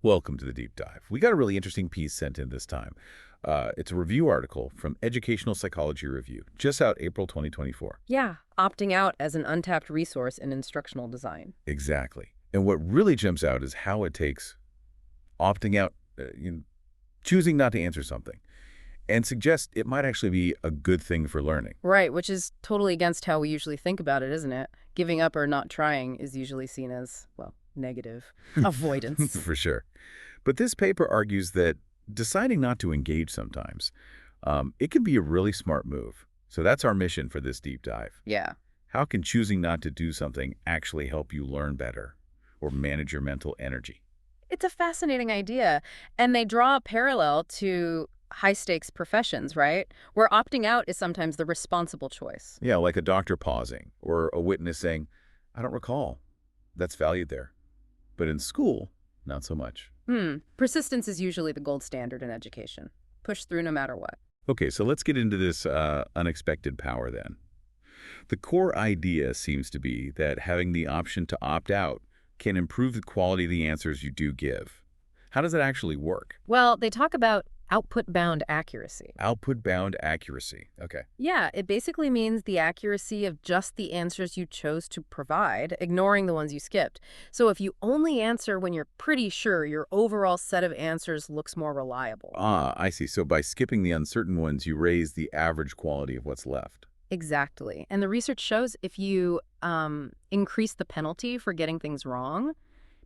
Welcome to the deep dive. We got a really interesting piece sent in this time. It's a review article from Educational Psychology Review, just out April 2024. Yeah, opting out as an untapped resource in instructional design. Exactly. And what really jumps out is how it takes opting out, choosing not to answer something, and suggests it might actually be a good thing for learning. Right, which is totally against how we usually think about it, isn't it? Giving up or not trying is usually seen as, well, negative. Avoidance. For sure. But this paper argues that deciding not to engage sometimes, it can be a really smart move. So that's our mission for this deep dive. Yeah. How can choosing not to do something actually help you learn better or manage your mental energy? It's a fascinating idea. And they draw a parallel to high-stakes professions, right? Where opting out is sometimes the responsible choice. Yeah, like a doctor pausing or a witness saying, I don't recall. That's valued there. But in school, not so much. Persistence is usually the gold standard in education. Push through no matter what. Okay, so let's get into this unexpected power then. The core idea seems to be that having the option to opt out can improve the quality of the answers you do give. How does that actually work? Well, they talk about output-bound accuracy. Output-bound accuracy. Okay. Yeah, it basically means the accuracy of just the answers you chose to provide, ignoring the ones you skipped. So if you only answer when you're pretty sure, your overall set of answers looks more reliable. Ah, I see. So by skipping the uncertain ones, you raise the average quality of what's left. Exactly. And the research shows if you increase the penalty for getting things wrong,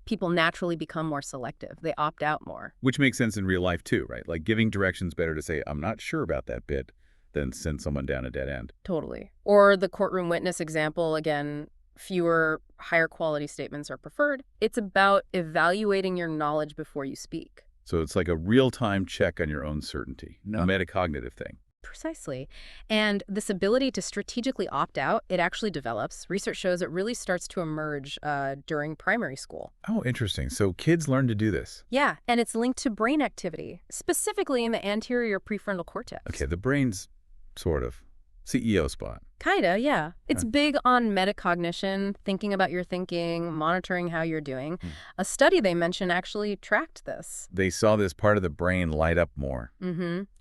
people naturally become more selective. They opt out more. Which makes sense in real life too, right? Like giving directions better to say, I'm not sure about that bit, than send someone down a dead end. Totally. Or the courtroom witness example, again, fewer, higher quality statements are preferred. It's about evaluating your knowledge before you speak. So it's like a real-time check on your own certainty, a metacognitive thing. Precisely. And this ability to strategically opt out, it actually develops. Research shows it really starts to emerge during primary school. Oh, interesting. So kids learn to do this. Yeah, and it's linked to brain activity, specifically in the anterior prefrontal cortex. Okay, the brain's sort of CEO spot. Kinda, yeah. It's Huh. big on metacognition, thinking about your thinking, monitoring how you're doing. Hmm. A study they mention actually tracked this. They saw this part of the brain light up more.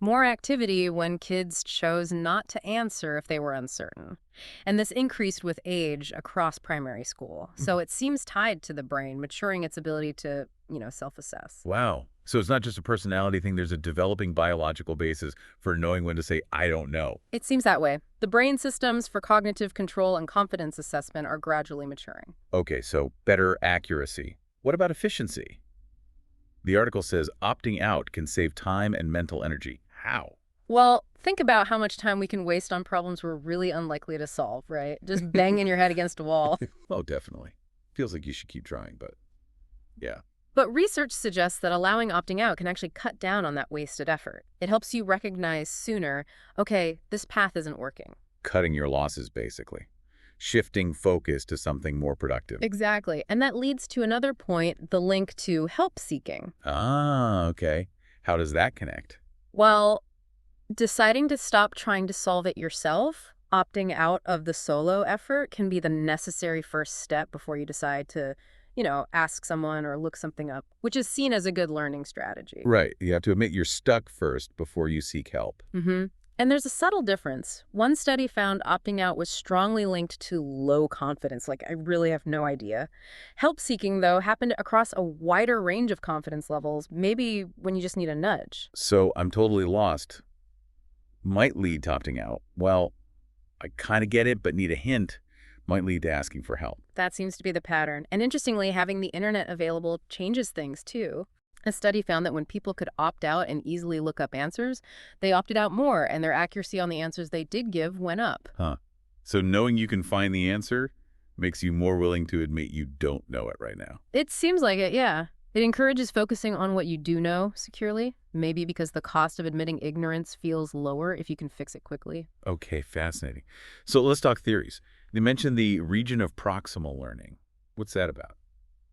More activity when kids chose not to answer if they were uncertain. And this increased with age across primary school. So it seems tied to the brain, maturing its ability to, self-assess. Wow. So it's not just a personality thing. There's a developing biological basis for knowing when to say, I don't know. It seems that way. The brain systems for cognitive control and confidence assessment are gradually maturing. Okay, so better accuracy. What about efficiency? The article says opting out can save time and mental energy. How? Well, think about how much time we can waste on problems we're really unlikely to solve, right? Just banging your head against a wall. Oh, definitely. Feels like you should keep trying, but yeah. But research suggests that allowing opting out can actually cut down on that wasted effort. It helps you recognize sooner, okay, this path isn't working. Cutting your losses, basically. Shifting focus to something more productive. Exactly. And that leads to another point, the link to help seeking. Ah, okay. How does that connect? Well, deciding to stop trying to solve it yourself, opting out of the solo effort can be the necessary first step before you decide to ask someone or look something up, which is seen as a good learning strategy. Right. You have to admit you're stuck first before you seek help. And there's a subtle difference. One study found opting out was strongly linked to low confidence. Like, I really have no idea. Help seeking, though, happened across a wider range of confidence levels, maybe when you just need a nudge. So I'm totally lost. Might lead to opting out. Well, I kind of get it, but need a hint. Might lead to asking for help. That seems to be the pattern. And interestingly, having the internet available changes things, too. A study found that when people could opt out and easily look up answers, they opted out more, and their accuracy on the answers they did give went up. Huh. So knowing you can find the answer makes you more willing to admit you don't know it right now. It seems like it, yeah. It encourages focusing on what you do know securely, maybe because the cost of admitting ignorance feels lower if you can fix it quickly. Okay, fascinating. So let's talk theories. They mentioned the region of proximal learning. What's that about?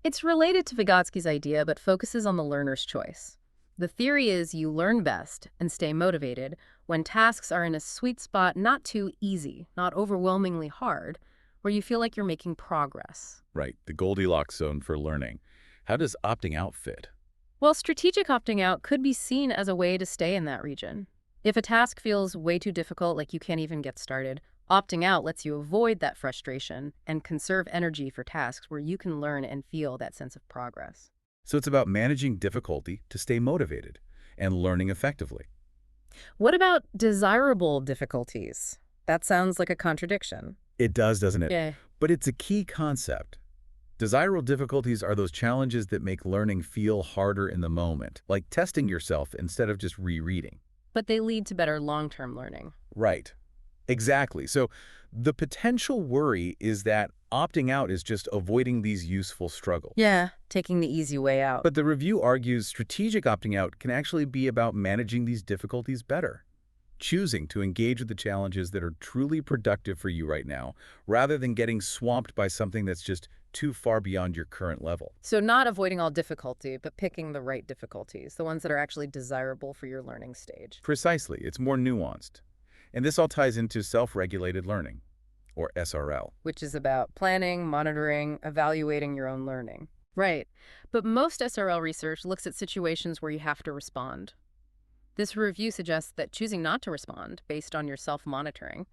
It's related to Vygotsky's idea, but focuses on the learner's choice. The theory is you learn best and stay motivated when tasks are in a sweet spot, not too easy, not overwhelmingly hard, where you feel like you're making progress. Right, the Goldilocks zone for learning. How does opting out fit? Well, strategic opting out could be seen as a way to stay in that region. If a task feels way too difficult, like you can't even get started, opting out lets you avoid that frustration and conserve energy for tasks where you can learn and feel that sense of progress. So it's about managing difficulty to stay motivated and learning effectively. What about desirable difficulties? That sounds like a contradiction. It does, doesn't it? Yeah. But it's a key concept. Desirable difficulties are those challenges that make learning feel harder in the moment, like testing yourself instead of just rereading. But they lead to better long-term learning. Right. Exactly. So the potential worry is that opting out is just avoiding these useful struggles. Yeah, taking the easy way out. But the review argues strategic opting out can actually be about managing these difficulties better, choosing to engage with the challenges that are truly productive for you right now, rather than getting swamped by something that's just too far beyond your current level. So not avoiding all difficulty, but picking the right difficulties, the ones that are actually desirable for your learning stage. Precisely. It's more nuanced. And this all ties into self-regulated learning, or SRL. Which is about planning, monitoring, evaluating your own learning. Right. But most SRL research looks at situations where you have to respond. This review suggests that choosing not to respond based on your self-monitoring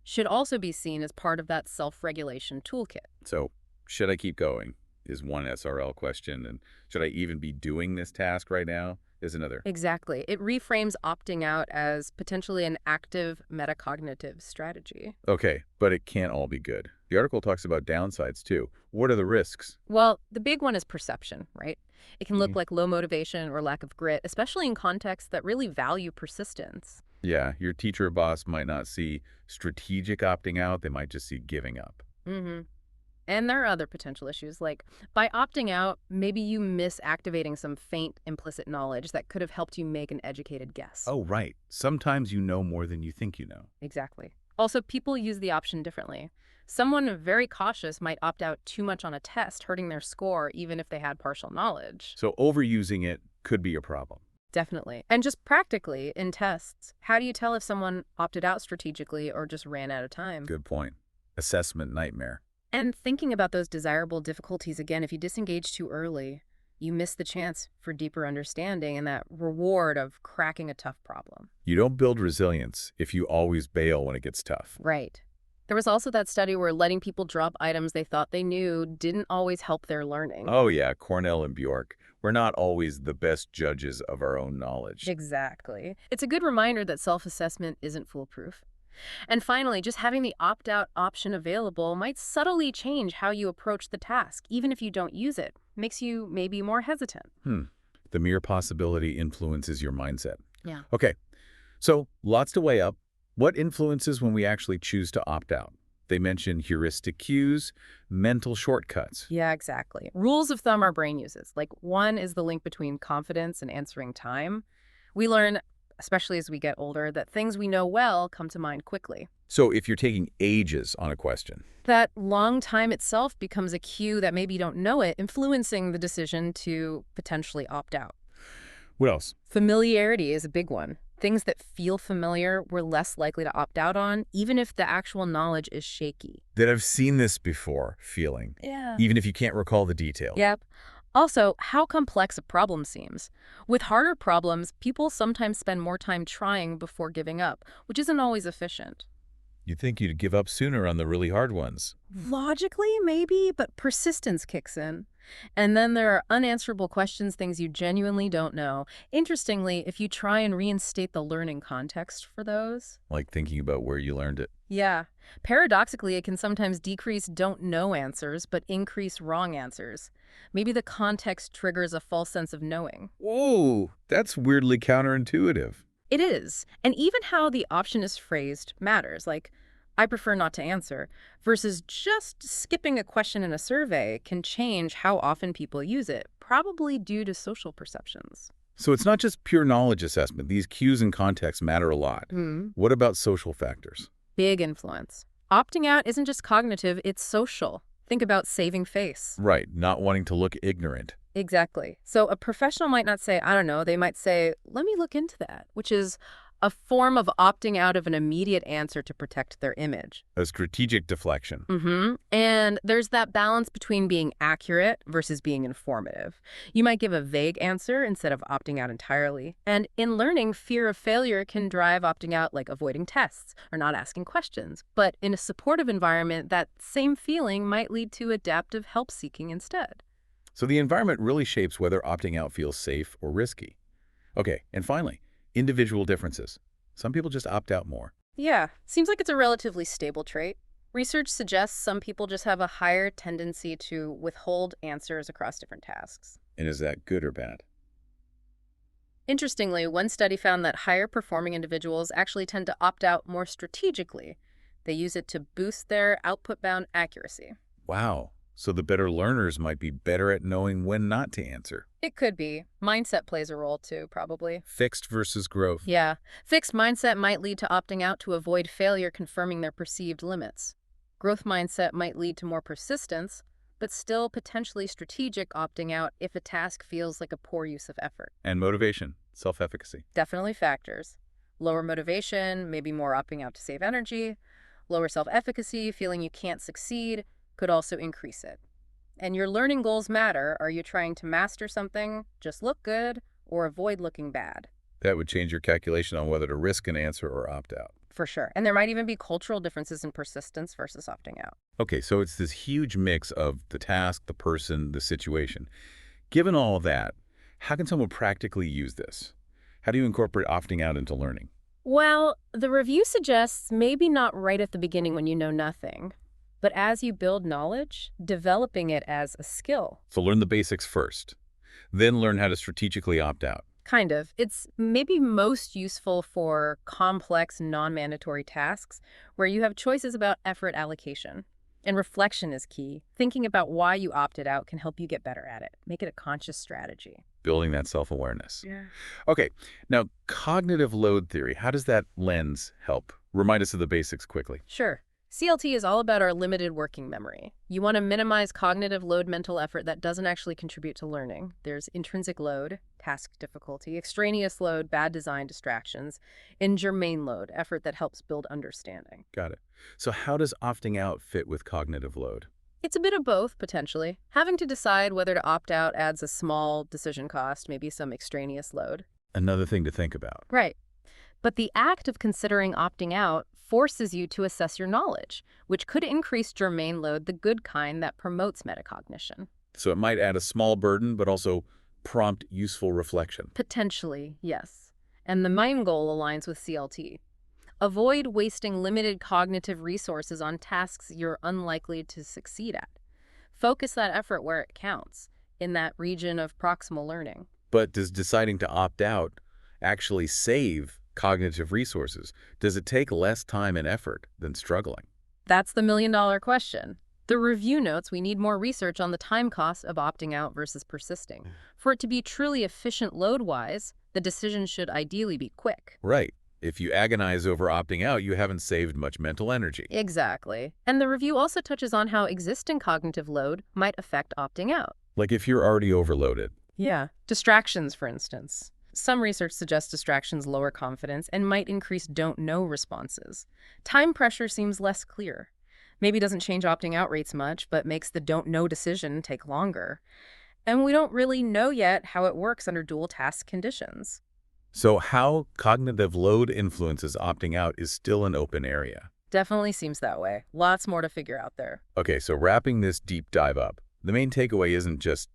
should also be seen as part of that self-regulation toolkit. So, should I keep going is one SRL question, and should I even be doing this task right now is another. Exactly. It reframes opting out as potentially an active metacognitive strategy. Okay, but it can't all be good. The article talks about downsides too. What are the risks? Well, the big one is perception, right? It can look Mhm. like low motivation or lack of grit, especially in contexts that really value persistence. Yeah, your teacher or boss might not see strategic opting out, they might just see giving up. Mm-hmm. And there are other potential issues, like by opting out, maybe you miss activating some faint implicit knowledge that could have helped you make an educated guess. Oh, right. Sometimes you know more than you think you know. Exactly. Also, people use the option differently. Someone very cautious might opt out too much on a test, hurting their score even if they had partial knowledge. So overusing it could be a problem. Definitely. And just practically, in tests, how do you tell if someone opted out strategically or just ran out of time? Good point. Assessment nightmare. And thinking about those desirable difficulties again, if you disengage too early, you miss the chance for deeper understanding and that reward of cracking a tough problem. You don't build resilience if you always bail when it gets tough. Right. There was also that study where letting people drop items they thought they knew didn't always help their learning. Oh yeah, Cornell and Bjork. We're not always the best judges of our own knowledge. Exactly. It's a good reminder that self-assessment isn't foolproof. And finally, just having the opt-out option available might subtly change how you approach the task, even if you don't use it. Makes you maybe more hesitant. The mere possibility influences your mindset. Yeah. Okay, so lots to weigh up. What influences when we actually choose to opt out? They mention heuristic cues, mental shortcuts. Yeah, exactly. Rules of thumb our brain uses. Like one is the link between confidence and answering time. We learn, especially as we get older, that things we know well come to mind quickly. So if you're taking ages on a question, That long time itself becomes a cue that maybe you don't know it, influencing the decision to potentially opt out. what else? Familiarity is a big one. Things that feel familiar, we're less likely to opt out on, even if the actual knowledge is shaky. That I've seen this before feeling, Yeah. even if you can't recall the detail. Yep. Also, how complex a problem seems. With harder problems, people sometimes spend more time trying before giving up, which isn't always efficient. You'd think you'd give up sooner on the really hard ones. Logically, maybe, but persistence kicks in. And then there are unanswerable questions, things you genuinely don't know. Interestingly, if you try and reinstate the learning context for those, Like thinking about where you learned it. yeah, paradoxically, it can sometimes decrease don't know answers, but increase wrong answers. Maybe the context triggers a false sense of knowing. Whoa, that's weirdly counterintuitive. It is. And even how the option is phrased matters. Like, I prefer not to answer, versus just skipping a question in a survey can change how often people use it, probably due to social perceptions. So it's not just pure knowledge assessment. These cues and context matter a lot. What about social factors? Big influence. Opting out isn't just cognitive, it's social. Think about saving face. Right, not wanting to look ignorant. Exactly. So a professional might not say, I don't know, they might say, let me look into that, which is a form of opting out of an immediate answer to protect their image. A strategic deflection. And there's that balance between being accurate versus being informative. You might give a vague answer instead of opting out entirely. And in learning, fear of failure can drive opting out, like avoiding tests or not asking questions. But in a supportive environment, that same feeling might lead to adaptive help seeking instead. So the environment really shapes whether opting out feels safe or risky. Okay, and finally, individual differences. Some people just opt out more. Yeah, seems like it's a relatively stable trait. Research suggests some people just have a higher tendency to withhold answers across different tasks. And is that good or bad? Interestingly, one study found that higher performing individuals actually tend to opt out more strategically. They use it to boost their output-bound accuracy. Wow. So the better learners might be better at knowing when not to answer. It could be. Mindset plays a role too, probably. Fixed versus growth. Yeah. Fixed mindset might lead to opting out to avoid failure, confirming their perceived limits. Growth mindset might lead to more persistence, but still potentially strategic opting out if a task feels like a poor use of effort. And motivation, self-efficacy. Definitely factors. Lower motivation, maybe more opting out to save energy. Lower self-efficacy, feeling you can't succeed, could also increase it. And your learning goals matter. Are you trying to master something, just look good, or avoid looking bad? That would change your calculation on whether to risk an answer or opt out. For sure. And there might even be cultural differences in persistence versus opting out. Okay, so it's this huge mix of the task, the person, the situation. Given all of that, how can someone practically use this? How do you incorporate opting out into learning? Well, the review suggests maybe not right at the beginning when you know nothing, but as you build knowledge, developing it as a skill. So learn the basics first, then learn how to strategically opt out. Kind of. It's maybe most useful for complex, non-mandatory tasks where you have choices about effort allocation. And reflection is key. Thinking about why you opted out can help you get better at it. Make it a conscious strategy. Building that self-awareness. Yeah. Okay, now cognitive load theory, how does that lens help? Remind us of the basics quickly. Sure. CLT is all about our limited working memory. You want to minimize cognitive load, mental effort that doesn't actually contribute to learning. There's intrinsic load, task difficulty, extraneous load, bad design, distractions, and germane load, effort that helps build understanding. Got it. So how does opting out fit with cognitive load? It's a bit of both, potentially. Having to decide whether to opt out adds a small decision cost, maybe some extraneous load. Another thing to think about. Right. But the act of considering opting out forces you to assess your knowledge, which could increase germane load, the good kind that promotes metacognition. So it might add a small burden, but also prompt useful reflection. Potentially, yes. And the main goal aligns with CLT. Avoid wasting limited cognitive resources on tasks you're unlikely to succeed at. Focus that effort where it counts, in that region of proximal learning. But does deciding to opt out actually save cognitive resources? Does it take less time and effort than struggling? That's the million-dollar question. The review notes we need more research on the time cost of opting out versus persisting. For it to be truly efficient load-wise, the decision should ideally be quick. Right. If you agonize over opting out, you haven't saved much mental energy. Exactly. And the review also touches on how existing cognitive load might affect opting out. Like if you're already overloaded. Yeah. Distractions, for instance. Some research suggests distractions lower confidence and might increase don't know responses. Time pressure seems less clear. Maybe doesn't change opting out rates much, but makes the don't know decision take longer. And we don't really know yet how it works under dual task conditions. So how cognitive load influences opting out is still an open area. Definitely seems that way. Lots more to figure out there. Okay, so wrapping this deep dive up, the main takeaway isn't just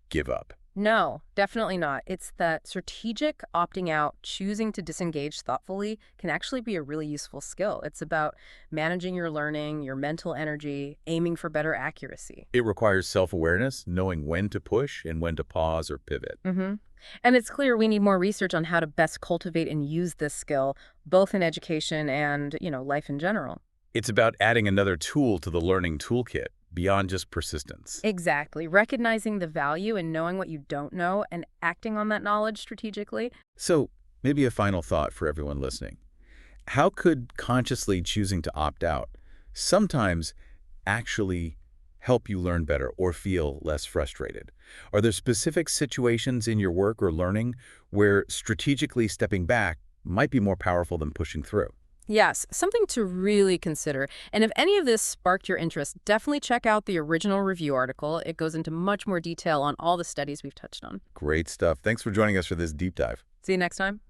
give up. No, definitely not. It's that strategic opting out, choosing to disengage thoughtfully, can actually be a really useful skill. It's about managing your learning, your mental energy, aiming for better accuracy. It requires self-awareness, knowing when to push and when to pause or pivot. And it's clear we need more research on how to best cultivate and use this skill, both in education and, life in general. It's about adding another tool to the learning toolkit, beyond just persistence. Exactly. Recognizing the value in knowing what you don't know and acting on that knowledge strategically. So maybe a final thought for everyone listening. How could consciously choosing to opt out sometimes actually help you learn better or feel less frustrated? Are there specific situations in your work or learning where strategically stepping back might be more powerful than pushing through. Yes, something to really consider. And if any of this sparked your interest, definitely check out the original review article. It goes into much more detail on all the studies we've touched on. Great stuff. Thanks for joining us for this deep dive. See you next time.